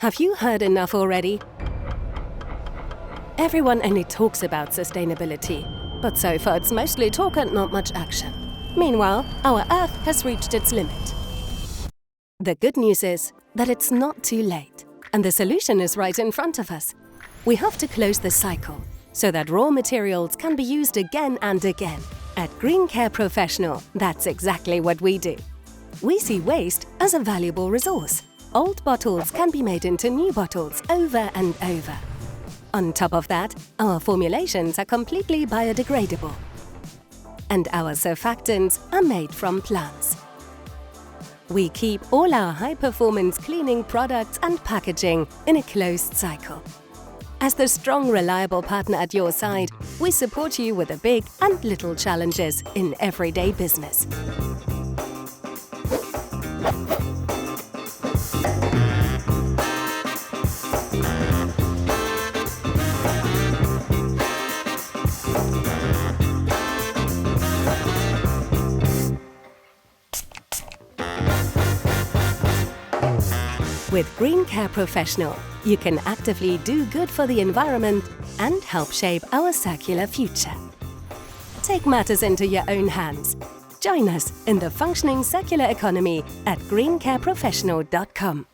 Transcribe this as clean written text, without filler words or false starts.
Have you heard enough already? Everyone only talks about sustainability, but so far it's mostly talk and not much action. Meanwhile, our Earth has reached its limit. The good news is that it's not too late, and the solution is right in front of us. We have to close the cycle, so that raw materials can be used again and again. At Green Care Professional, that's exactly what we do. We see waste as a valuable resource. Old bottles can be made into new bottles over and over. On top of that, our formulations are completely biodegradable. And our surfactants are made from plants. We keep all our high-performance cleaning products and packaging in a closed cycle. As the strong, reliable partner at your side, we support you with the big and little challenges in everyday business. With Green Care Professional, you can actively do good for the environment and help shape our circular future. Take matters into your own hands. Join us in the functioning circular economy at greencareprofessional.com.